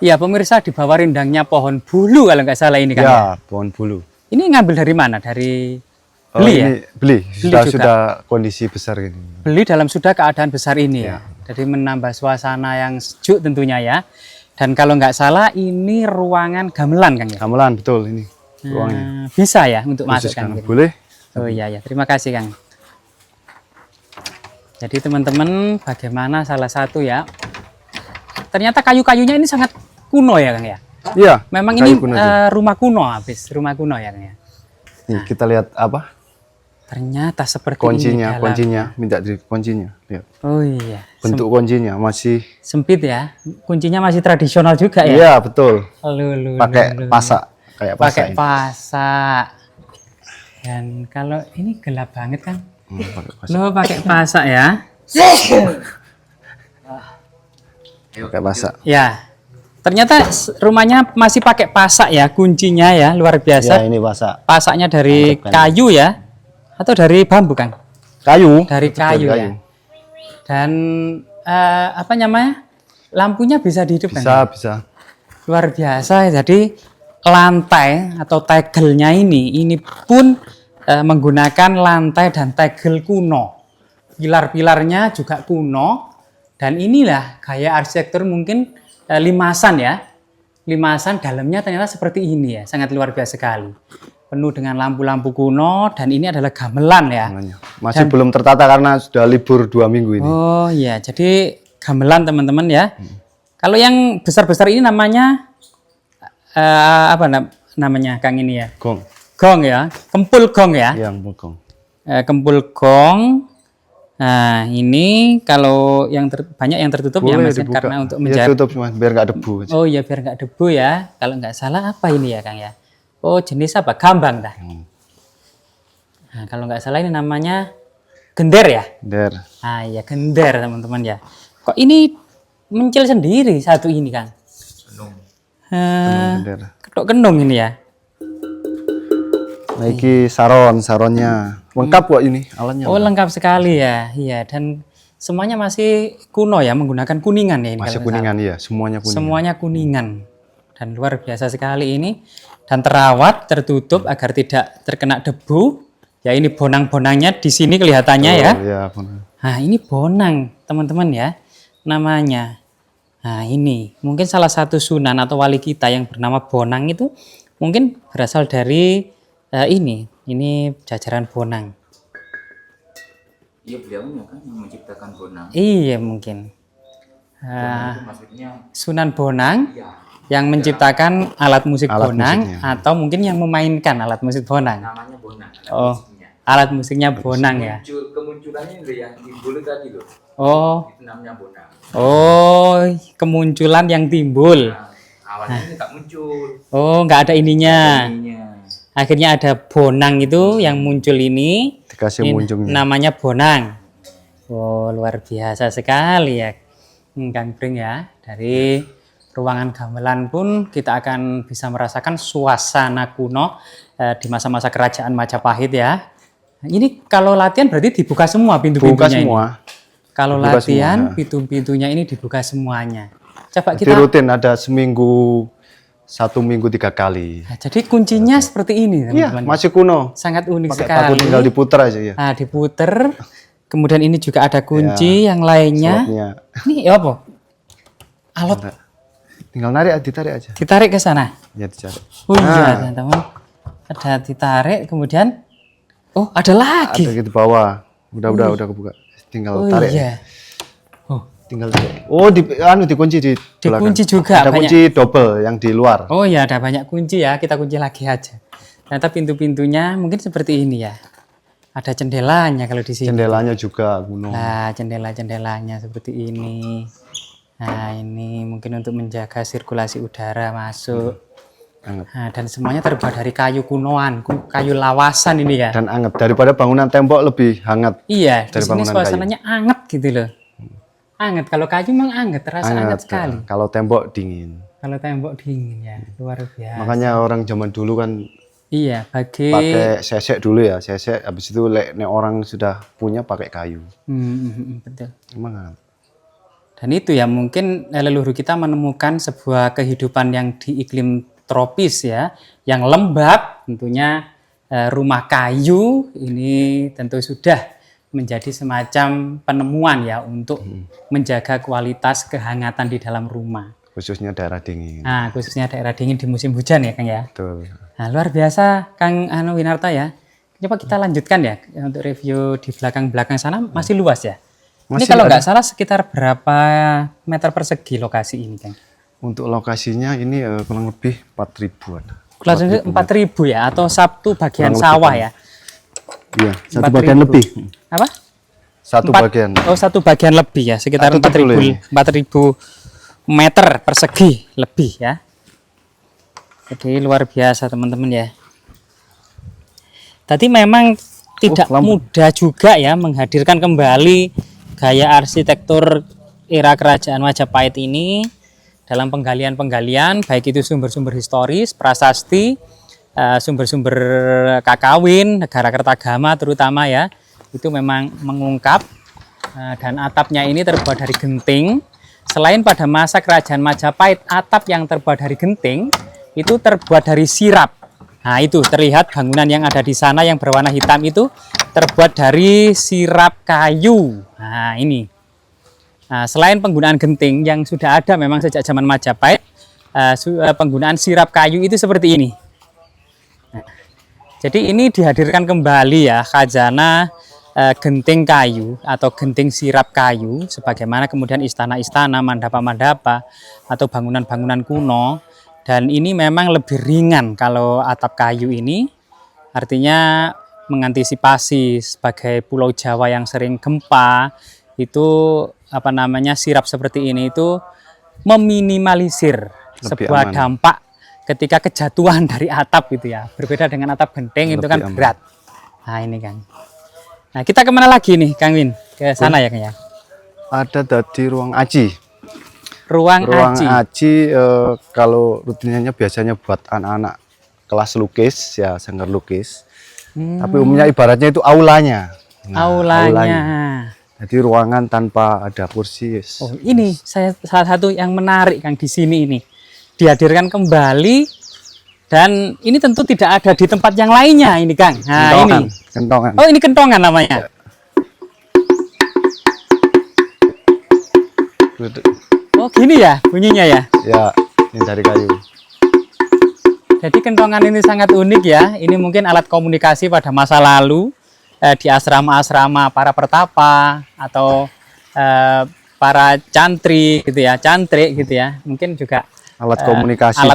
Iya pemirsa, di bawah rindangnya pohon bulu kalau nggak salah ini kan ya. Pohon bulu. Ini ngambil dari mana? Dari Oh, beli ini ya? beli. Beli juga. Sudah kondisi besar ini. Beli dalam sudah keadaan besar ini ya. Ya. Jadi menambah suasana yang sejuk tentunya ya. Dan kalau nggak salah ini ruangan gamelan kan ya? Gamelan betul ini ruangnya. Bisa ya untuk masuk Khusus kan? kan? Boleh. Oh iya ya, terima kasih Kang. Jadi teman-teman, bagaimana salah satu ya? Ternyata kayu-kayunya ini sangat kuno ya Kang ya. Iya. Memang kayu ini kuno aja. rumah kuno, habis rumah kuno ya Kang ya. Nih, kita lihat apa? Ternyata seperti Kuncinya, ini kuncinya, minta di kuncinya. Lihat. Oh iya. Bentuk kuncinya masih. Sempit ya. Kuncinya masih tradisional juga ya. Iya betul. Pakai pasak, kayak pasak. Pakai pasak. Dan kalau ini gelap banget kan? Lo pakai pasak ya? Pakai pasak. Ya. Ternyata rumahnya masih pakai pasak ya, kuncinya ya, luar biasa. Ya ini pasak. Pasaknya dari kayu ya? Atau dari bambu kan? Kayu. Dari kayu ya. Dan apa namanya? Lampunya bisa dihidupkan. Bisa. Luar biasa. Jadi lantai atau tegelnya ini pun menggunakan lantai dan tegel kuno. Pilar-pilarnya juga kuno. Dan inilah gaya arsitektur mungkin limasan ya. Limasan dalamnya ternyata seperti ini ya. Sangat luar biasa sekali. Penuh dengan lampu-lampu kuno dan ini adalah gamelan ya. Masih belum tertata karena sudah libur 2 minggu ini. Oh iya, jadi gamelan teman-teman ya. Kalau yang besar-besar ini namanya apa namanya Kang ini ya? Gong. Gong ya, kempul gong ya. Yang gong. Kempul gong. Nah ini kalau yang banyak yang tertutup ya Mas karena untuk menjaga. Tutup Mas, biar nggak debu. Oh iya biar nggak debu ya. Kalau nggak salah apa ini ya Kang ya? Oh jenis apa? Gambang dah. Nah, kalau nggak salah ini namanya gender ya? Gender. Ah iya gender teman-teman ya. Kok ini mencil sendiri satu ini Kang? Kenung. Gender. Ketok kenung ini ya? Nah, ini saronnya. Lengkap kok ini alatnya. Oh lengkap sekali ya. Iya dan semuanya masih kuno ya menggunakan kuningan ya ini. Masih kuningan ya, semuanya kuningan. Semuanya kuningan. Dan luar biasa sekali ini. Dan terawat, tertutup agar tidak terkena debu. Ya ini bonang-bonangnya di sini kelihatannya ya. Iya, bonang. Nah ini bonang teman-teman ya namanya. Nah ini mungkin salah satu sunan atau wali kita yang bernama Bonang itu mungkin berasal dari ini jajaran Bonang. Iya beliau kan yang menciptakan Bonang. Iya mungkin. Bonang itu maksudnya Sunan Bonang. iya. Yang menciptakan alat musik bonang musiknya. atau mungkin yang memainkan alat musik bonang. Namanya Bonang. Alat musiknya bonang ya. Kemunculannya itu yang timbul tadi loh. Oh. Itu namanya Bonang. Oh, kemunculan yang timbul. Nah, awalnya ini tak muncul. Oh, nggak ada ininya. Ininya. Akhirnya ada bonang itu yang muncul ini. Dikasih muncungnya. Namanya bonang. Oh, luar biasa sekali ya. Kang Pring ya. Dari ruangan gamelan pun kita akan bisa merasakan suasana kuno di masa-masa kerajaan Majapahit ya. Ini kalau latihan berarti dibuka semua pintu-pintunya Buka semua. Ini. Kalau Dibuka latihan semua, ya. pintu-pintunya ini dibuka semuanya. Coba Jadi kita. rutin ada seminggu, 1 minggu 3 kali. Nah, jadi kuncinya seperti ini Iya, teman-teman. masih kuno. Sangat unik Pakai sekali. paku tinggal diputer aja ya. Nah, diputer. Kemudian ini juga ada kunci yang lainnya. Slotnya. Ini apa? Alat Tinggal narik, ditarik aja. ditarik ke sana. Ya ditarik. Oh iya teman-teman. Ada ditarik kemudian ada lagi. Ada di bawah. Udah kebuka. Tinggal tarik. Iya. Tinggal tarik. Dikunci di belakang. Dikunci juga Ada banyak. kunci double yang di luar. Oh iya ada banyak kunci ya. Kita kunci lagi aja. Ternyata pintu-pintunya mungkin seperti ini ya. Ada jendelanya kalau di sini. Jendelanya juga kuno. Nah, jendela-jendelanya seperti ini. Nah, ini mungkin untuk menjaga sirkulasi udara masuk. Anget. Nah, dan semuanya terbuat dari kayu kunoan, kayu lawasan ini ya. Dan anget. Daripada bangunan tembok lebih hangat. Iya, di dari sini bangunan suasananya anget gitu loh. Anget, kalau kayu memang anget, terasa anget sekali. Kalau tembok dingin. Kalau tembok dingin ya, luar biasa. Makanya orang zaman dulu kan Iya, pakai sesek dulu ya, sesek. Habis itu nek orang sudah punya pakai kayu. betul. Emang anget. Dan itu ya mungkin leluhur kita menemukan sebuah kehidupan yang di iklim tropis ya, yang lembab tentunya. Rumah kayu ini tentu sudah menjadi semacam penemuan ya untuk menjaga kualitas kehangatan di dalam rumah. Khususnya daerah dingin. Nah, khususnya daerah dingin di musim hujan ya, Kang ya. Betul. Nah, luar biasa Kang Winarto ya. Coba kita lanjutkan ya untuk review di belakang-belakang sana masih luas ya. Ini Masih kalau ada. nggak salah sekitar berapa meter persegi lokasi ini, Kang? Untuk lokasinya ini kurang lebih 4.000-an. Kelasnya 4.000 ya atau Sabtu bagian Kurang lebih, sawah Kang. ya. Iya, 1 4.000. bagian lebih. Apa? 1 bagian. Oh, 1 bagian lebih ya, sekitar Tutup dulu 4.000 meter persegi lebih ya. Jadi luar biasa teman-teman ya. Tadi memang tidak mudah juga ya menghadirkan kembali gaya arsitektur era kerajaan Majapahit ini dalam penggalian-penggalian, baik itu sumber-sumber historis, prasasti, sumber-sumber kakawin, negara Kertagama terutama ya, itu memang mengungkap. Dan atapnya ini terbuat dari genting. Selain pada masa kerajaan Majapahit, atap yang terbuat dari genting itu terbuat dari sirap. Nah itu terlihat bangunan yang ada di sana yang berwarna hitam itu terbuat dari sirap kayu. Nah ini. Nah, selain penggunaan genting yang sudah ada memang sejak zaman Majapahit, penggunaan sirap kayu itu seperti ini. Nah, jadi ini dihadirkan kembali ya khazanah genting kayu atau genting sirap kayu, sebagaimana kemudian istana-istana, mandapa-mandapa atau bangunan-bangunan kuno. Dan ini memang lebih ringan kalau atap kayu ini, artinya mengantisipasi sebagai Pulau Jawa yang sering gempa itu sirap seperti ini itu meminimalisir sebuah dampak ketika kejatuhan dari atap gitu ya. Berbeda dengan atap genting itu kan berat. Nah ini Kang. Nah kita kemana lagi nih Kang Win? Ke sana ya Kang ya? Ada tadi ruang aji. Ruang aji kalau rutinnya biasanya buat anak-anak kelas lukis ya, sanggar lukis. Tapi umumnya ibaratnya itu aulanya. Nah, aulanya. Jadi ruangan tanpa ada kursi. Oh, ini saya salah satu yang menarik Kang di sini ini. Dihadirkan kembali dan ini tentu tidak ada di tempat yang lainnya ini Kang. Nah, kentongan, ini. Kentongan. Oh, ini kentongan namanya. Oh, gini ya bunyinya ya? Ya, ini dari kayu. Jadi kentongan ini sangat unik ya. Ini mungkin alat komunikasi pada masa lalu. Di asrama-asrama para pertapa atau para cantri gitu ya, cantrik gitu ya, mungkin juga alat komunikasi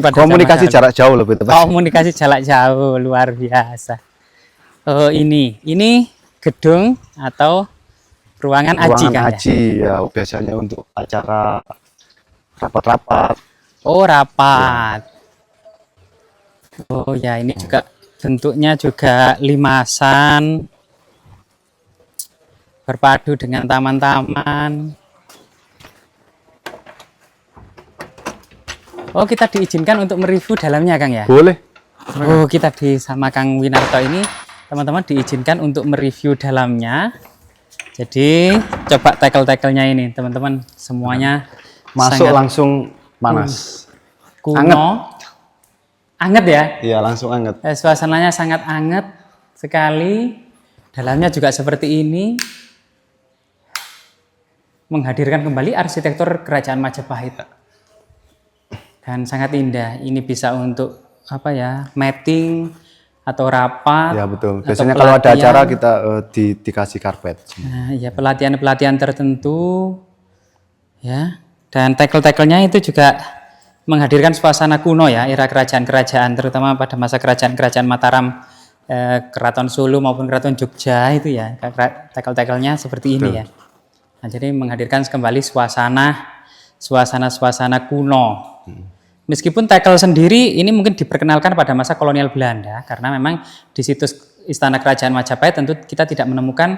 komunikasi jarak jauh lebih tepat. Komunikasi jarak jauh luar biasa. Oh ini gedung atau ruangan aji kan aji ya, biasanya untuk acara rapat-rapat. Oh rapat. Oh ya ini juga bentuknya juga limasan berpadu dengan taman-taman. Oh kita diizinkan untuk mereview dalamnya Kang ya? Boleh. Oh kita sama Kang Winarto ini teman-teman diizinkan untuk mereview dalamnya. Jadi coba tekel-tekelnya ini teman-teman semuanya masuk langsung panas. Kuno. Anget ya? Iya langsung anget. Suasananya sangat anget sekali. Dalamnya juga seperti ini. Menghadirkan kembali arsitektur kerajaan Majapahit. Dan sangat indah. Ini bisa untuk mating atau rapat. Ya betul. Biasanya kalau ada acara kita dikasih karpet. Nah, ya pelatihan-pelatihan tertentu. Ya. Dan tekel-tekelnya itu juga menghadirkan suasana kuno ya, era kerajaan-kerajaan, terutama pada masa kerajaan-kerajaan Mataram, Keraton Solo maupun Keraton Jogja itu ya, tekel-tekelnya seperti ini ya. Nah, jadi menghadirkan kembali suasana kuno. Meskipun tekel sendiri ini mungkin diperkenalkan pada masa kolonial Belanda, karena memang di situs Istana Kerajaan Majapahit tentu kita tidak menemukan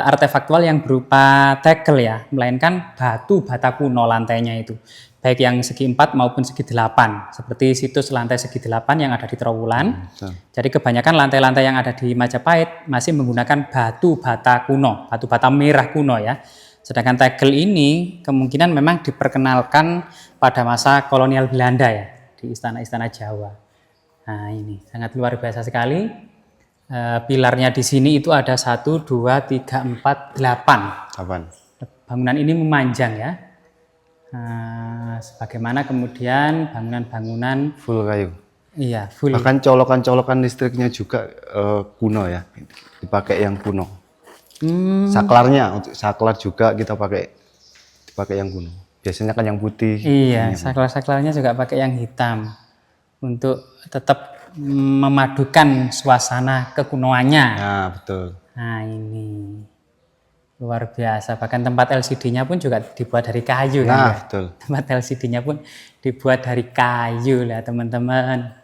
artefaktual yang berupa tekel ya, melainkan batu bata kuno lantainya itu. Baik yang segi 4 maupun segi 8, seperti situs lantai segi 8 yang ada di Trowulan. Jadi kebanyakan lantai-lantai yang ada di Majapahit masih menggunakan batu bata kuno, batu bata merah kuno ya. Sedangkan tegel ini kemungkinan memang diperkenalkan pada masa kolonial Belanda ya, di istana-istana Jawa. Nah ini sangat luar biasa sekali. Pilarnya di sini itu ada 1, 2, 3, 4, 8. Apaan? Bangunan ini memanjang ya. Sebagaimana kemudian bangunan-bangunan Full kayu. iya full. Bahkan colokan-colokan listriknya juga kuno ya, dipakai yang kuno. Saklarnya untuk saklar juga kita dipakai yang kuno. Biasanya kan yang putih. Iya, saklar-saklarnya juga pakai yang hitam untuk tetap memadukan suasana kekunoannya. Nah, betul. Nah ini luar biasa. Bahkan tempat LCD-nya pun juga dibuat dari kayu kan Nah, ya? betul. Tempat LCD-nya pun dibuat dari kayu lah teman-teman.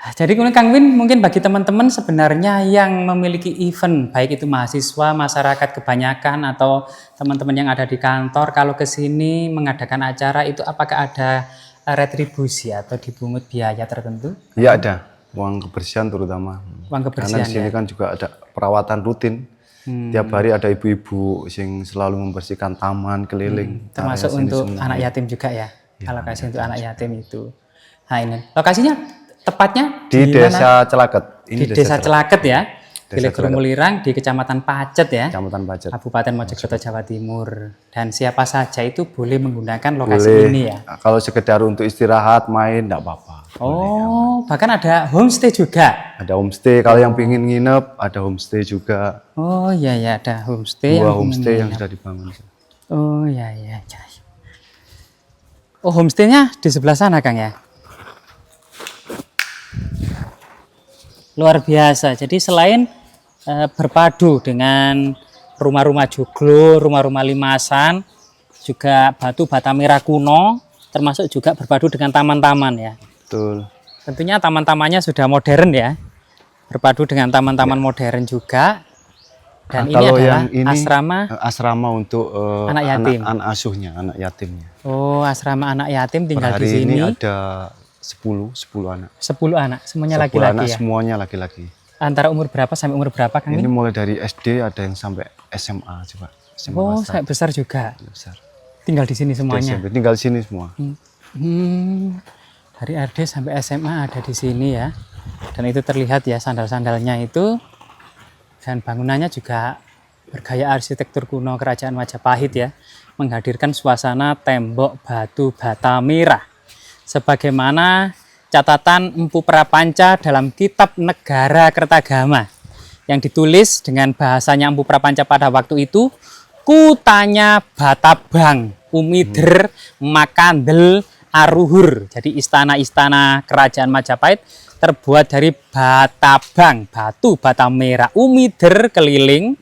Jadi Kang Win, mungkin bagi teman-teman sebenarnya yang memiliki event, baik itu mahasiswa, masyarakat kebanyakan, atau teman-teman yang ada di kantor, kalau ke sini mengadakan acara itu apakah ada retribusi atau dipungut biaya tertentu? Iya ada, uang kebersihan terutama. Uang kebersihan. Karena di sini kan juga ada perawatan rutin. Tiap hari ada ibu-ibu yang selalu membersihkan taman keliling. Termasuk area sini untuk semua. anak yatim juga ya, alokasi untuk anak yatim itu. Nah ini lokasinya tepatnya Di mana? Desa Celaket. Di Desa Celaket ya, Desa Gili Gerumulirang di Kecamatan Pacet ya, Kecamatan Pacet. Kabupaten Mojokerto, Jawa Timur. Dan siapa saja itu boleh menggunakan lokasi ini ya. Kalau sekedar untuk istirahat, main, enggak apa-apa. Oh, bahkan ada homestay juga. Ada homestay, kalau yang pingin nginep, ada homestay juga. Oh iya ya, ada homestay. Dua homestay yang sudah dibangun. Oh iya ya. Oh homestaynya di sebelah sana Kang ya. Luar biasa. Jadi selain berpadu dengan rumah-rumah joglo, rumah-rumah limasan, juga batu bata merah kuno, termasuk juga berpadu dengan taman-taman ya. Betul. Tentunya taman-tamannya sudah modern ya, berpadu dengan taman-taman modern juga. Dan ini kalau adalah yang ini asrama untuk anak yatim. anak asuhnya, anak yatimnya. Oh, asrama anak yatim tinggal Per di hari sini. ini ada 10 anak. 10 anak, semuanya 10 laki-laki anak ya. semuanya laki-laki. Antara umur berapa sampai umur berapa Kang? Ini mulai dari SD, ada yang sampai SMA coba. SMA Oh, kelas sampai besar juga. besar. Tinggal di sini semuanya. SMP, tinggal sini semua. Dari RD sampai SMA ada di sini ya. Dan itu terlihat ya sandal-sandalnya itu. Dan bangunannya juga bergaya arsitektur kuno Kerajaan Majapahit ya. Menghadirkan suasana tembok batu bata merah. Sebagaimana catatan Empu Prapanca dalam kitab Negara Kertagama yang ditulis dengan bahasanya Empu Prapanca pada waktu itu, kutanya Batabang, Umider, Makandel, Aruhur. Jadi istana-istana Kerajaan Majapahit terbuat dari batabang, batu bata merah, umider keliling,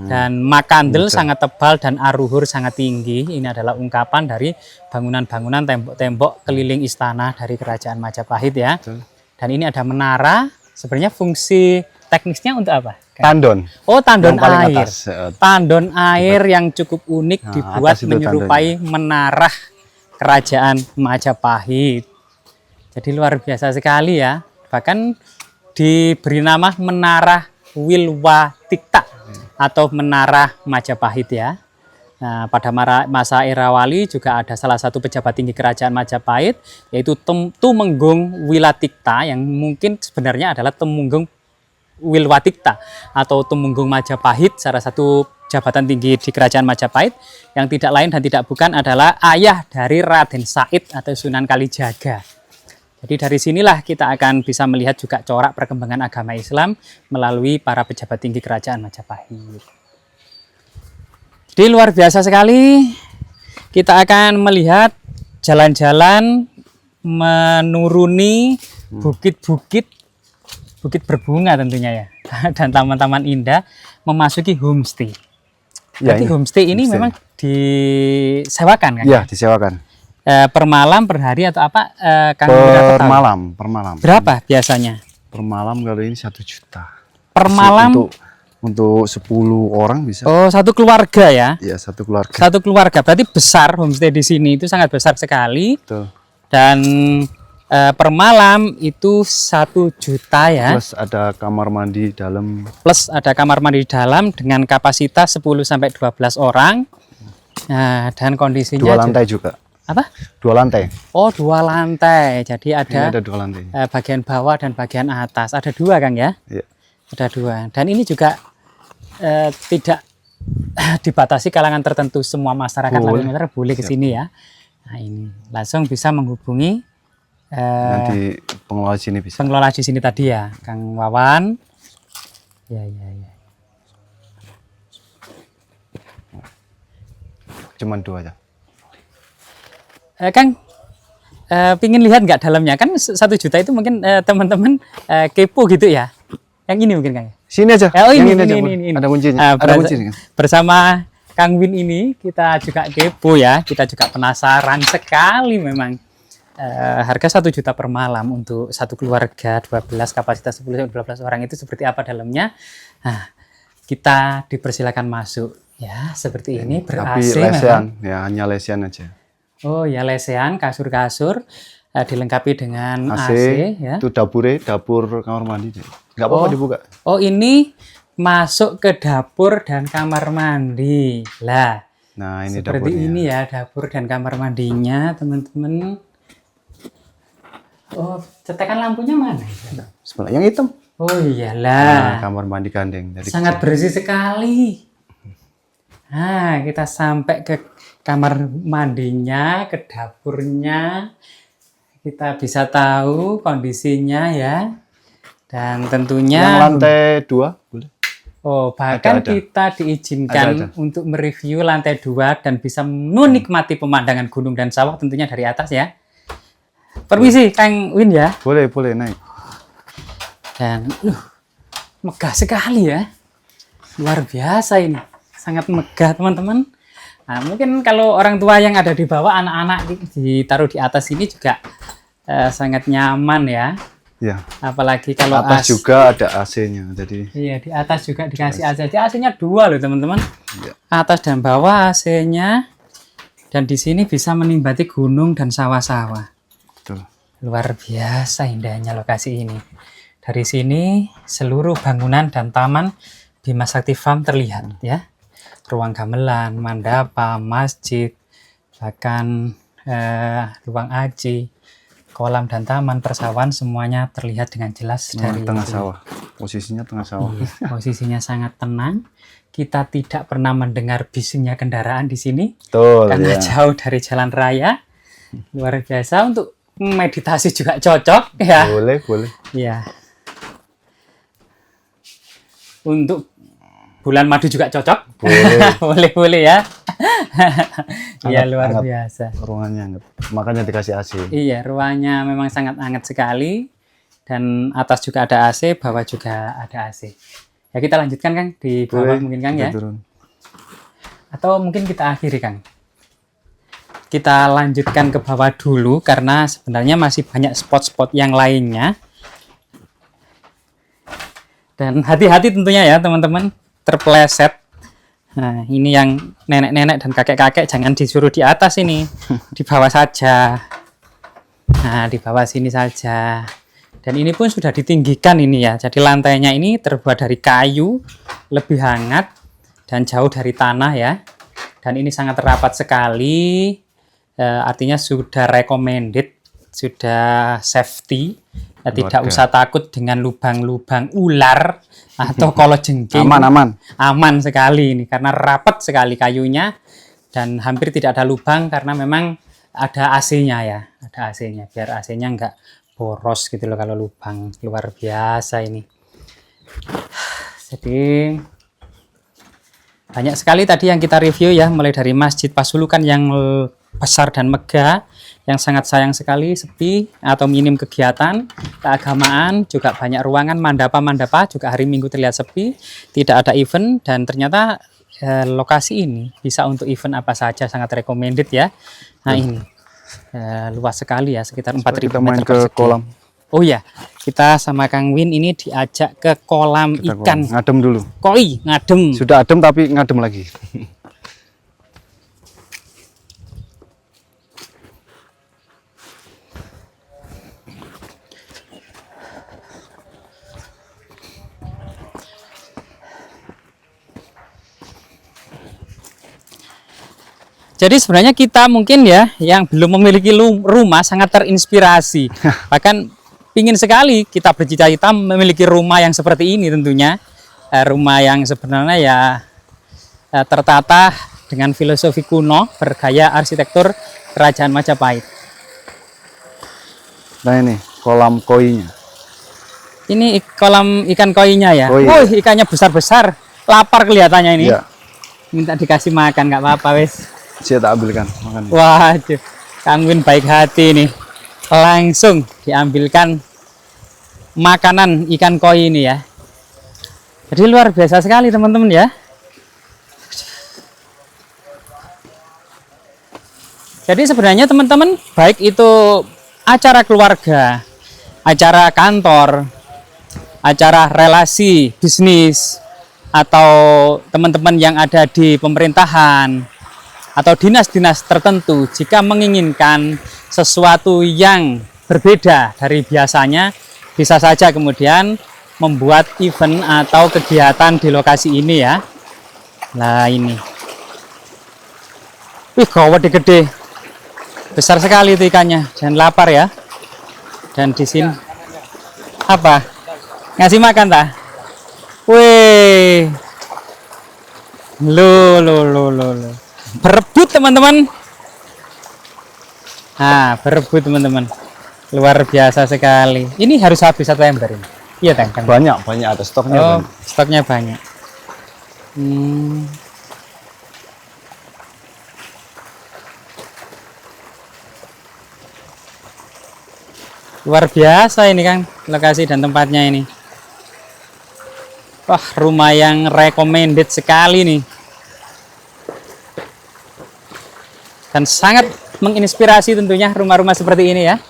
dan makandel sangat tebal dan aruhur sangat tinggi. Ini adalah ungkapan dari bangunan-bangunan tembok-tembok keliling istana dari Kerajaan Majapahit ya. Betul. Dan ini ada menara. Sebenarnya fungsi teknisnya untuk apa? Tandon. Oh, tandon Yang paling air. atas. Tandon air yang cukup unik Nah, dibuat atas itu menyerupai menara Kerajaan Majapahit. Jadi luar biasa sekali ya. Bahkan diberi nama Menara Wilwatikta atau Menara Majapahit ya. Nah, pada masa era Wali juga ada salah satu pejabat tinggi Kerajaan Majapahit, yaitu Tumenggung Wilatikta, yang mungkin sebenarnya adalah Tumenggung Wilwatikta atau Tumenggung Majapahit, salah satu jabatan tinggi di Kerajaan Majapahit, yang tidak lain dan tidak bukan adalah ayah dari Raden Said atau Sunan Kalijaga. Jadi dari sinilah kita akan bisa melihat juga corak perkembangan agama Islam melalui para pejabat tinggi Kerajaan Majapahit. Jadi luar biasa sekali. Kita akan melihat jalan-jalan menuruni bukit-bukit, bukit berbunga tentunya ya, dan taman-taman indah, memasuki homestay. Ya, Jadi homestay ini memang disewakan kan? Iya, disewakan. Per malam, per hari atau apa? Kang Per malam, per malam. Berapa biasanya? Per malam kalau ini 1 juta. Per malam? Untuk 10 orang bisa. Oh, satu keluarga ya? Iya, satu keluarga. Satu keluarga, berarti besar homestay di sini itu sangat besar sekali. Betul. Dan per malam itu 1 juta ya. Plus ada kamar mandi dalam. Plus ada kamar mandi di dalam dengan kapasitas 10 sampai 12 orang. Nah, dan kondisinya 2 lantai juga. Apa? 2 lantai. Oh, 2 lantai. Jadi Ini ada ada 2 lantai. bagian bawah dan bagian atas. Ada 2 Kang ya? Iya. Ada 2. Dan ini juga tidak dibatasi kalangan tertentu, semua masyarakat boleh ke sini ya. Nah, ini langsung bisa menghubungi Nanti pengelola sini bisa. pengelola di sini tadi ya, Kang Wawan. Ya. Cuman 2 aja. Kang, pingin lihat nggak dalamnya? Kan 1 juta itu mungkin teman-teman kepo gitu ya. Yang ini mungkin Kang. Sini aja. Oh, Yang ini aja, ini, Bu. ini. Ada kuncinya. Ada kuncinya. Bersama Kang Win ini kita juga kepo ya. Kita juga penasaran sekali memang. Harga 1 juta per malam untuk satu keluarga 12 kapasitas 10 12 orang itu seperti apa dalamnya. Nah, kita dipersilakan masuk ya seperti ini Tapi ber-AC lesehan, memang. ya hanya lesehan aja. Oh ya, lesehan, kasur-kasur dilengkapi dengan AC, AC ya. itu dapur kamar mandi. Nggak apa-apa dibuka. Oh, ini masuk ke dapur dan kamar mandi. Lah, Nah, ini seperti dapurnya. ini ya dapur dan kamar mandinya, teman-teman. Oh, cetekan lampunya mana? Sebelah yang hitam. Oh Nah, iyalah, kamar mandi gandeng. Jadi sangat bersih sekali. Nah, kita sampai ke kamar mandinya, ke dapurnya. Kita bisa tahu kondisinya ya. Dan tentunya yang lantai 2 boleh. oh, bahkan Ada. kita diizinkan untuk mereview lantai 2 dan bisa menikmati pemandangan gunung dan sawah tentunya dari atas ya. Permisi Kang Win ya. Boleh naik. Dan megah sekali ya. Luar biasa ini. Sangat megah teman-teman. Nah, mungkin kalau orang tua yang ada di bawah, anak-anak ditaruh di atas ini juga sangat nyaman ya. Ya. Apalagi kalau Atas juga ada AC-nya. Jadi iya, di atas juga dikasih AC. AC-nya 2 loh teman-teman. ya. Atas dan bawah AC-nya. Dan di sini bisa menikmati gunung dan sawah-sawah. Betul. Luar biasa indahnya lokasi ini. Dari sini seluruh bangunan dan taman Bima Sakti Farm terlihat ya. Ruang gamelan, mandapa, masjid, bahkan ruang aji, kolam dan taman persawahan semuanya terlihat dengan jelas dari Tengah sini. sawah. Posisinya tengah sawah. Posisinya sangat tenang. Kita tidak pernah mendengar bisingnya kendaraan di sini Betul. karena Ya. jauh dari jalan raya. Luar biasa, untuk meditasi juga cocok ya. Boleh. Iya. Untuk bulan madu juga cocok. Boleh. boleh ya. Iya, Hangat, luar hangat. biasa. Ruangannya hangat. Makanya dikasih AC. Iya, ruangnya memang sangat hangat sekali. Dan atas juga ada AC, bawah juga ada AC. Ya, kita lanjutkan Kang di bawah mungkin Kang kita ya. turun. Atau mungkin kita akhiri Kang. Kita lanjutkan ke bawah dulu karena sebenarnya masih banyak spot-spot yang lainnya. Dan hati-hati tentunya ya teman-teman, terpeleset. Nah, ini yang nenek-nenek dan kakek-kakek jangan disuruh di atas ini, di bawah saja. Nah, di bawah sini saja. Dan ini pun sudah ditinggikan ini ya. Jadi lantainya ini terbuat dari kayu, lebih hangat dan jauh dari tanah ya. Dan ini sangat rapat sekali. Artinya sudah recommended, sudah safety. Tidak usah takut dengan lubang-lubang ular atau kolojengking. Aman sekali ini karena rapat sekali kayunya dan hampir tidak ada lubang karena memang ada AC-nya ya, ada AC-nya biar AC-nya nggak boros gitu loh kalau lubang. Luar biasa ini. Jadi banyak sekali tadi yang kita review ya, mulai dari Masjid Pasulukan yang besar dan megah, yang sangat sayang sekali sepi atau minim kegiatan keagamaan, juga banyak ruangan mandapa juga hari Minggu terlihat sepi, tidak ada event, dan ternyata lokasi ini bisa untuk event apa saja, sangat recommended ya. Nah ini luas sekali ya, sekitar 4.000 kita main meter ke persegi. kolam. Oh ya, kita sama Kang Win ini diajak ke kolam ikan Ngadem dulu. koi, ngadem. Sudah adem tapi ngadem lagi. Jadi sebenarnya kita mungkin ya yang belum memiliki rumah sangat terinspirasi. Bahkan pingin sekali kita bercita-cita memiliki rumah yang seperti ini tentunya. Rumah yang sebenarnya ya tertata dengan filosofi kuno bergaya arsitektur Kerajaan Majapahit. Nah ini kolam koinya. Ini kolam ikan koinya ya. Koi. Wih, ikannya besar-besar. Lapar kelihatannya ini. Iya. Minta dikasih makan nggak apa-apa wes. Saya tak ambilkan makan. Waduh, Kang Win baik hati nih. Langsung diambilkan makanan ikan koi ini ya. Jadi luar biasa sekali teman-teman ya. Jadi sebenarnya teman-teman, baik itu acara keluarga, acara kantor, acara relasi bisnis, atau teman-teman yang ada di pemerintahan atau dinas-dinas tertentu, jika menginginkan sesuatu yang berbeda dari biasanya, bisa saja kemudian membuat event atau kegiatan di lokasi ini ya. Nah ini, wih gawat gede, besar sekali itu ikannya, jangan lapar ya. Dan di sini apa? Ngasih makan tak? Wih, lo. Berebut teman-teman. Nah, berebut teman-teman. Luar biasa sekali. Ini harus habis satu ember ini. Iya, Kang. Banyak ada stoknya. Oh, banyak. stoknya banyak. Luar biasa ini Kang, lokasi dan tempatnya ini. Wah, rumah yang recommended sekali nih. Dan sangat menginspirasi tentunya rumah-rumah seperti ini ya.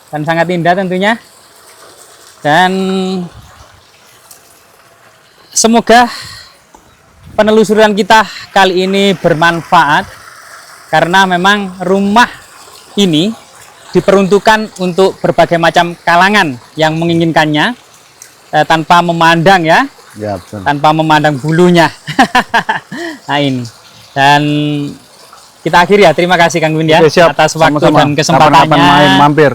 Dan sangat indah tentunya. Dan semoga penelusuran kita kali ini bermanfaat. Karena memang rumah ini diperuntukkan untuk berbagai macam kalangan yang menginginkannya. Tanpa memandang ya. Ya, betul. Tanpa memandang bulunya. Nah ini. Dan kita akhiri ya. Terima kasih Kang Win ya. Oke, siap. Atas waktu Sama-sama. dan kesempatannya. Kapan-kapan main mampir.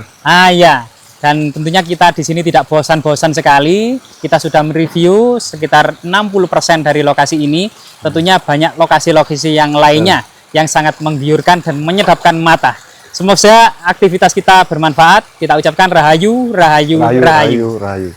Ya. Dan tentunya kita di sini tidak bosan-bosan sekali. Kita sudah mereview sekitar 60% dari lokasi ini. Tentunya banyak lokasi-lokasi yang lainnya yang sangat menggiurkan dan menyedapkan mata. Semoga aktivitas kita bermanfaat. Kita ucapkan rahayu, rahayu, rahayu. Rahayu.